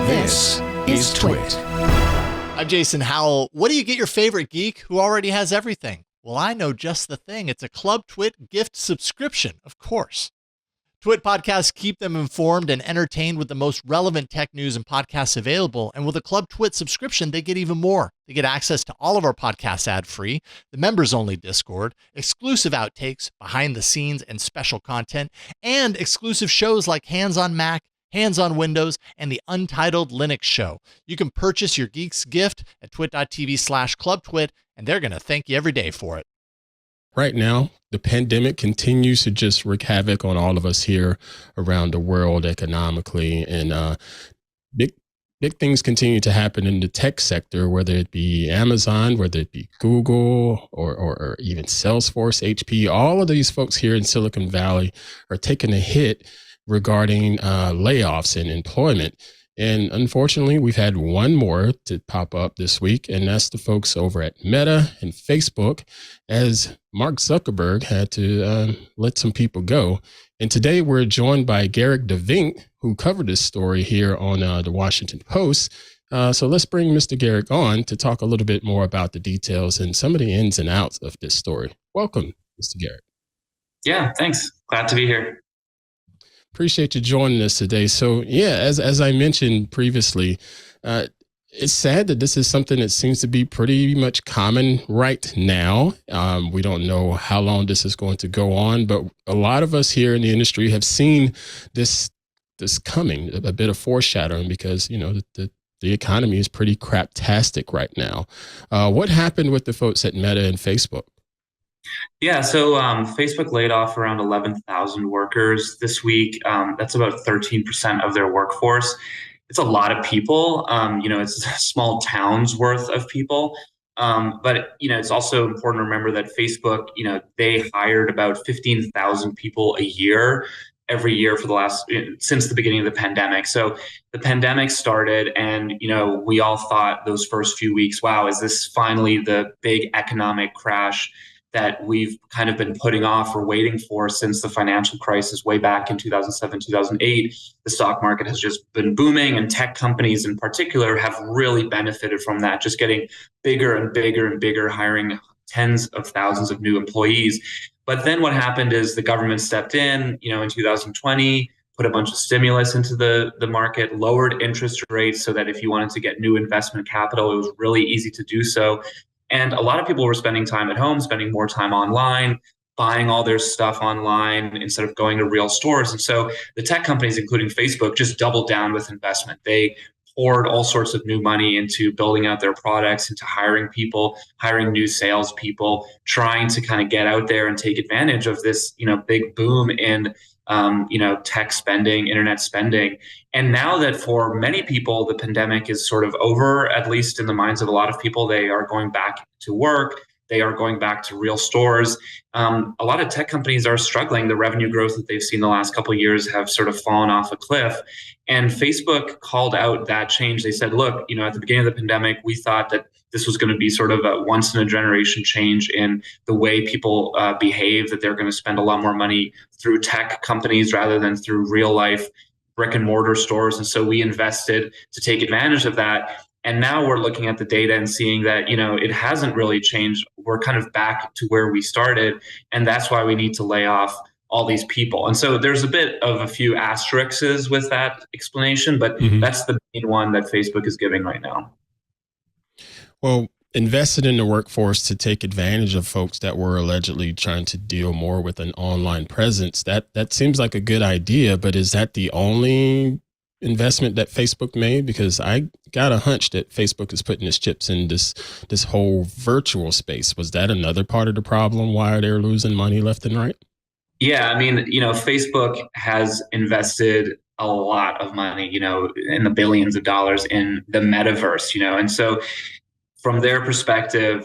This is TWiT. I'm Jason Howell. What do you get your favorite geek who already has everything? Well, I know just the thing. It's a Club TWiT gift subscription, of course. TWiT podcasts keep them informed and entertained with the most relevant tech news and podcasts available. And with a Club TWiT subscription, they get even more. They get access to all of our podcasts ad-free, the members-only Discord, exclusive outtakes, behind the scenes and special content, and exclusive shows like Hands on Mac, Hands on Windows, and the Untitled Linux Show. You can purchase your geek's gift at twit.tv/clubtwit, and they're going to thank you every day for it. Right now, the pandemic continues to just wreak havoc on all of us here around the world economically, and big things continue to happen in the tech sector, whether it be Amazon, whether it be Google, or even Salesforce, HP. All of these folks here in Silicon Valley are taking a hit regarding layoffs and employment. And unfortunately, we've had one more to pop up this week, and that's the folks over at Meta and Facebook, as Mark Zuckerberg had to let some people go. And today we're joined by Gerrit De Vynck, who covered this story here on the Washington Post. So let's bring Mr. Gerrit on to talk a little bit more about the details and some of the ins and outs of this story. Welcome, Mr. Gerrit. Yeah, thanks. Glad to be here. Appreciate you joining us today. So yeah, as I mentioned previously, it's sad that this is something that seems to be pretty much common right now. We don't know how long this is going to go on, but a lot of us here in the industry have seen this coming, a bit of foreshadowing, because the economy is pretty craptastic right now. What happened with the folks at Meta and Facebook? Yeah, so Facebook laid off around 11,000 workers this week. That's about 13% of their workforce. It's a lot of people. It's a small town's worth of people. But it's also important to remember that Facebook, they hired about 15,000 people a year, every year for since the beginning of the pandemic. So the pandemic started, and we all thought those first few weeks, wow, is this finally the big economic crash that we've kind of been putting off or waiting for since the financial crisis way back in 2007, 2008. The stock market has just been booming, and tech companies in particular have really benefited from that, just getting bigger and bigger and bigger, hiring tens of thousands of new employees. But then what happened is the government stepped in, in 2020, put a bunch of stimulus into the market, lowered interest rates so that if you wanted to get new investment capital, it was really easy to do so. And a lot of people were spending time at home, spending more time online, buying all their stuff online instead of going to real stores. And so the tech companies, including Facebook, just doubled down with investment. They poured all sorts of new money into building out their products, into hiring people, hiring new salespeople, trying to kind of get out there and take advantage of this, big boom in tech spending, internet spending. And now that for many people, the pandemic is sort of over, at least in the minds of a lot of people, they are going back to work. They are going back to real stores. A lot of tech companies are struggling. The revenue growth that they've seen the last couple of years have sort of fallen off a cliff. And Facebook called out that change. They said, look, at the beginning of the pandemic, we thought that this was going to be sort of a once in a generation change in the way people behave, that they're going to spend a lot more money through tech companies rather than through real life brick and mortar stores. And so we invested to take advantage of that. And now we're looking at the data and seeing that, it hasn't really changed. We're kind of back to where we started. And that's why we need to lay off all these people. And so there's a bit of a few asterisks with that explanation, but that's the main one that Facebook is giving right now. Well, invested in the workforce to take advantage of folks that were allegedly trying to deal more with an online presence. That seems like a good idea, but is that the only investment that Facebook made? Because I got a hunch that Facebook is putting its chips in this whole virtual space. Was that another part of the problem why they're losing money left and right? Yeah, I mean, Facebook has invested a lot of money, in the billions of dollars in the metaverse, and so from their perspective,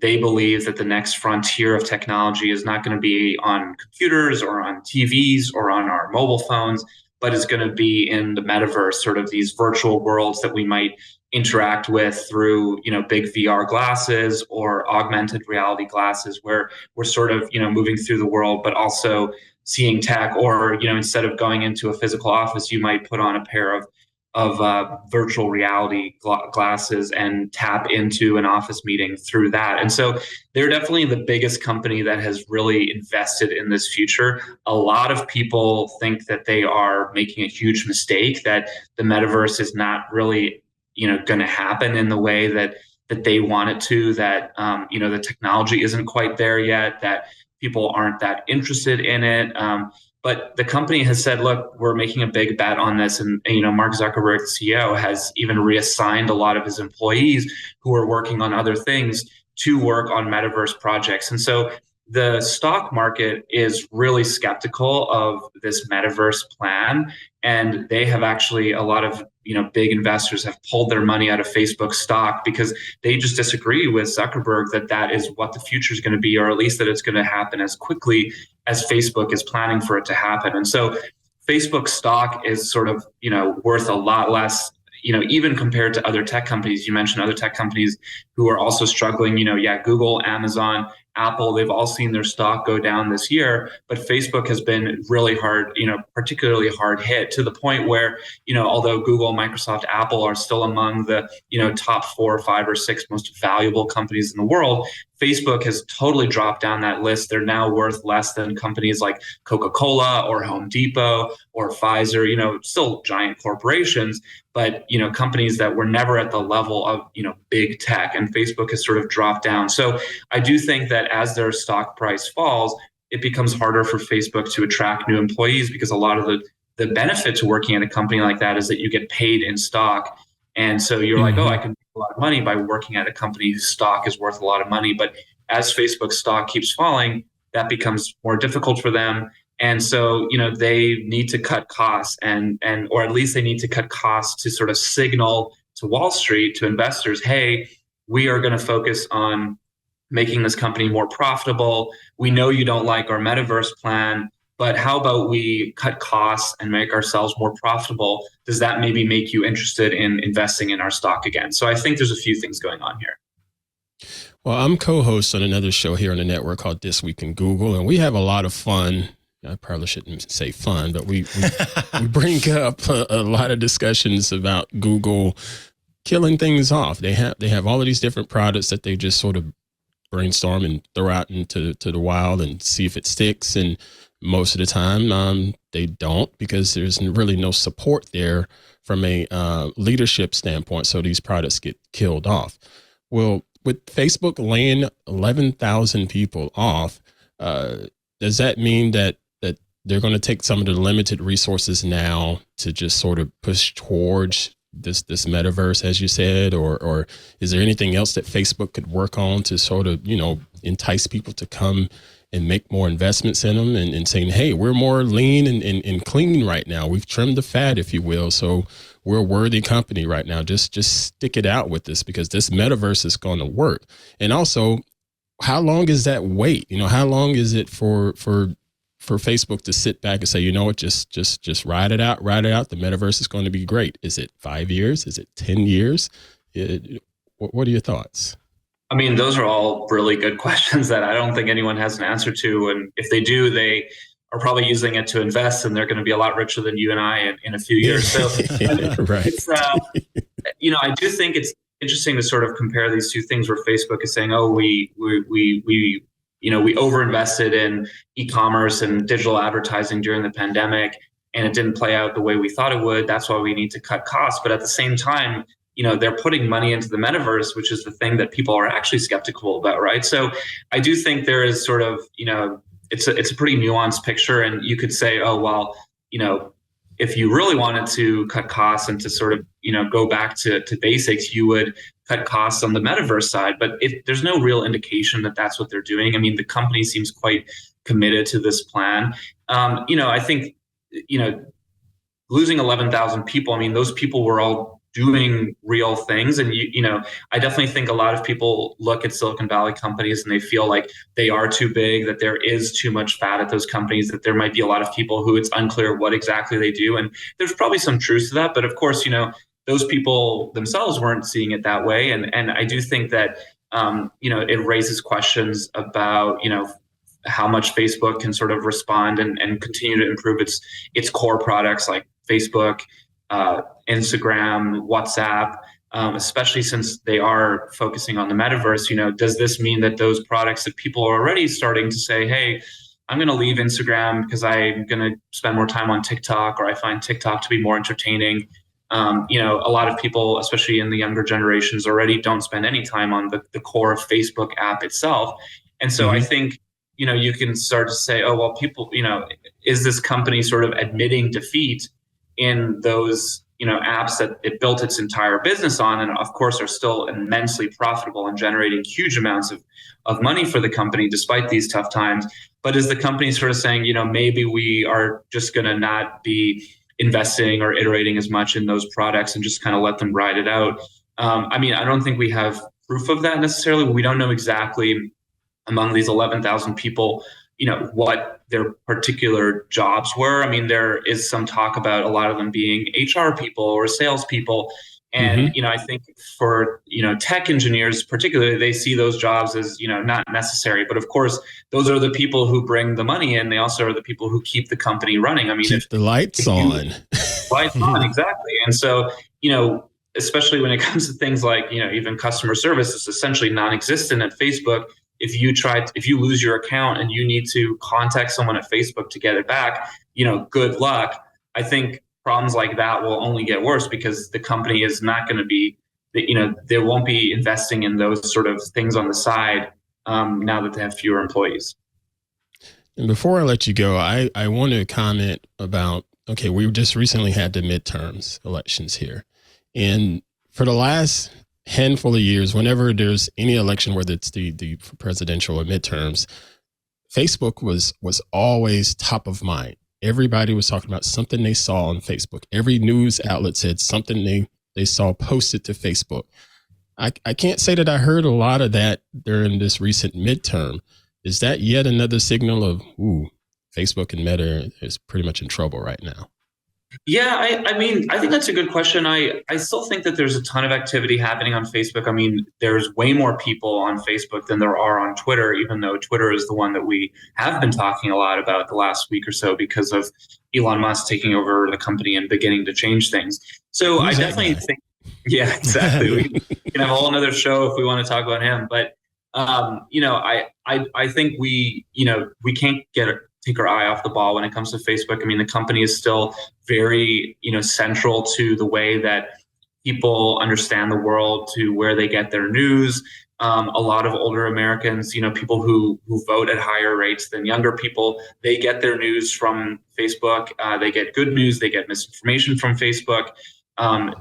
they believe that the next frontier of technology is not going to be on computers or on TVs or on our mobile phones, but is going to be in the metaverse, sort of these virtual worlds that we might interact with through, big VR glasses or augmented reality glasses, where we're sort of, moving through the world, but also seeing tech. Or, instead of going into a physical office, you might put on a pair of virtual reality glasses and tap into an office meeting through that. And so they're definitely the biggest company that has really invested in this future. A lot of people think that they are making a huge mistake, that the metaverse is not really, going to happen in the way that they want it to, that, the technology isn't quite there yet, that people aren't that interested in it. But the company has said, look, we're making a big bet on this. And Mark Zuckerberg, the CEO, has even reassigned a lot of his employees who are working on other things to work on metaverse projects. And so the stock market is really skeptical of this metaverse plan. And they have actually, a lot of big investors have pulled their money out of Facebook stock because they just disagree with Zuckerberg that is what the future is going to be, or at least that it's going to happen as quickly as Facebook is planning for it to happen. And so Facebook stock is sort of, worth a lot less, even compared to other tech companies. You mentioned other tech companies who are also struggling, Google, Amazon, Apple, they've all seen their stock go down this year, but Facebook has been really hard, particularly hard hit, to the point where, although Google, Microsoft, Apple are still among the, top 4, 5, or 6 most valuable companies in the world, Facebook has totally dropped down that list. They're now worth less than companies like Coca-Cola or Home Depot or Pfizer, still giant corporations, but, companies that were never at the level of, big tech, and Facebook has sort of dropped down. So I do think that as their stock price falls, it becomes harder for Facebook to attract new employees, because a lot of the benefit to working at a company like that is that you get paid in stock. And so you're like, oh, I can make a lot of money by working at a company whose stock is worth a lot of money. But as Facebook's stock keeps falling, that becomes more difficult for them. And so, they need to cut costs, or at least they need to cut costs to sort of signal to Wall Street, to investors, hey, we are going to focus on making this company more profitable. We know you don't like our metaverse plan, but how about we cut costs and make ourselves more profitable? Does that maybe make you interested in investing in our stock again? So I think there's a few things going on here. Well, I'm co-host on another show here on the network called This Week in Google, and we have a lot of fun. I probably shouldn't say fun, but we bring up a lot of discussions about Google killing things off. They have all of these different products that they just sort of brainstorm and throw out into the wild and see if it sticks. And most of the time, they don't, because there's really no support there from a leadership standpoint. So these products get killed off. Well, with Facebook laying 11,000 people off, does that mean that they're going to take some of the limited resources now to just sort of push towards this metaverse, as you said, or is there anything else that Facebook could work on to sort of, entice people to come and make more investments in them, and saying, hey, we're more lean and clean right now. We've trimmed the fat, if you will. So we're a worthy company right now. Just stick it out with this, because this metaverse is going to work. And also, how long is that wait? How long is it for Facebook to sit back and say, you know what, just ride it out. The metaverse is going to be great. Is it 5 years? Is it 10 years? What are your thoughts? I mean, those are all really good questions that I don't think anyone has an answer to. And if they do, they are probably using it to invest, and they're going to be a lot richer than you and I in a few years. So, right. It's, I do think it's interesting to sort of compare these two things, where Facebook is saying, oh, we overinvested in e-commerce and digital advertising during the pandemic, and it didn't play out the way we thought it would. That's why we need to cut costs. But at the same time, they're putting money into the metaverse, which is the thing that people are actually skeptical about, right? So I do think there is sort of, it's a pretty nuanced picture. And you could say, oh, well, if you really wanted to cut costs and to sort of, go back to basics, you would cut costs on the metaverse side. But there's no real indication that that's what they're doing. I mean, the company seems quite committed to this plan. I think, losing 11,000 people, I mean, those people were all doing real things. And, I definitely think a lot of people look at Silicon Valley companies and they feel like they are too big, that there is too much fat at those companies, that there might be a lot of people who it's unclear what exactly they do. And there's probably some truth to that. But of course, those people themselves weren't seeing it that way. And I do think that, it raises questions about, how much Facebook can sort of respond and continue to improve its core products like Facebook Instagram, WhatsApp, especially since they are focusing on the metaverse. Does this mean that those products that people are already starting to say, hey, I'm going to leave Instagram because I'm going to spend more time on TikTok, or I find TikTok to be more entertaining. A lot of people, especially in the younger generations, already don't spend any time on the core Facebook app itself. And so I think, you can start to say, oh, well, people, is this company sort of admitting defeat in those, apps that it built its entire business on, and of course are still immensely profitable and generating huge amounts of money for the company despite these tough times. But is the company sort of saying, maybe we are just going to not be investing or iterating as much in those products and just kind of let them ride it out? I don't think we have proof of that necessarily. We don't know exactly among these 11,000 people, what their particular jobs were. There is some talk about a lot of them being HR people or salespeople. And, I think for, tech engineers, particularly, they see those jobs as, not necessary. But of course, those are the people who bring the money in. They also are the people who keep the company running. Keep the lights on. Lights on, exactly. And so, especially when it comes to things like, even customer service is essentially non-existent at Facebook. If you lose your account and you need to contact someone at Facebook to get it back, good luck. I think problems like that will only get worse because the company is not going to be, they won't be investing in those sort of things on the side now that they have fewer employees. And before I let you go, I want to comment about, okay, we just recently had the midterms elections here. And for the last handful of years, whenever there's any election, whether it's the presidential or midterms, Facebook was always top of mind. Everybody was talking about something they saw on Facebook. Every news outlet said something they saw posted to Facebook. I can't say that I heard a lot of that during this recent midterm. Is that yet another signal of, Facebook and Meta is pretty much in trouble right now? Yeah, I think that's a good question. I still think that there's a ton of activity happening on Facebook. There's way more people on Facebook than there are on Twitter, even though Twitter is the one that we have been talking a lot about the last week or so because of Elon Musk taking over the company and beginning to change things. So I definitely think, yeah, exactly. We can have a whole nother show if we want to talk about him. But, I think we can't take our eye off the ball when it comes to Facebook. The company is still very, central to the way that people understand the world, to where they get their news. A lot of older Americans, people who vote at higher rates than younger people, they get their news from Facebook. They get good news. They get misinformation from Facebook.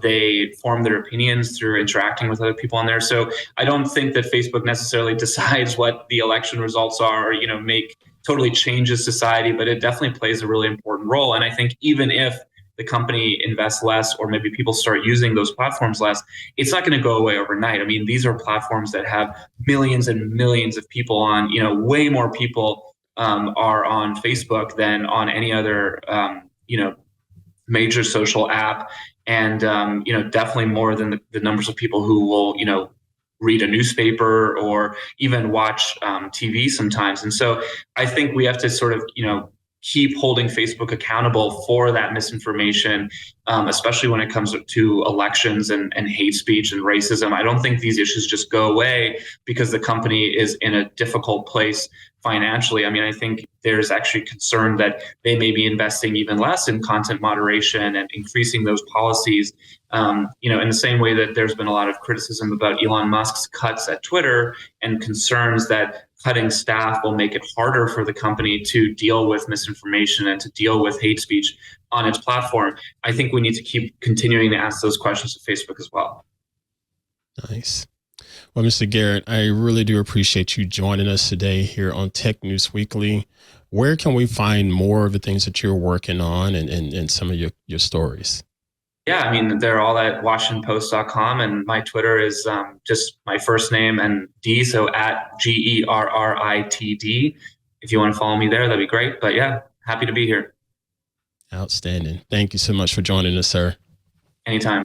They form their opinions through interacting with other people on there. So I don't think that Facebook necessarily decides what the election results are, or, totally changes society, but it definitely plays a really important role. And I think even if the company invests less, or maybe people start using those platforms less, it's not going to go away overnight. These are platforms that have millions and millions of people on, way more people are on Facebook than on any other, major social app. And, definitely more than the numbers of people who will, read a newspaper or even watch TV sometimes. And so I think we have to sort of, keep holding Facebook accountable for that misinformation, especially when it comes to elections and hate speech and racism. I don't think these issues just go away because the company is in a difficult place financially. I think there's actually concern that they may be investing even less in content moderation and increasing those policies. In the same way that there's been a lot of criticism about Elon Musk's cuts at Twitter and concerns that cutting staff will make it harder for the company to deal with misinformation and to deal with hate speech on its platform. I think we need to keep continuing to ask those questions to Facebook as well. Nice. Well, Mr. Gerrit, I really do appreciate you joining us today here on Tech News Weekly. Where can we find more of the things that you're working on and some of your stories? Yeah, they're all at WashingtonPost.com, and my Twitter is just my first name and D, so at GERRITD. If you want to follow me there, that'd be great. But yeah, happy to be here. Outstanding. Thank you so much for joining us, sir. Anytime.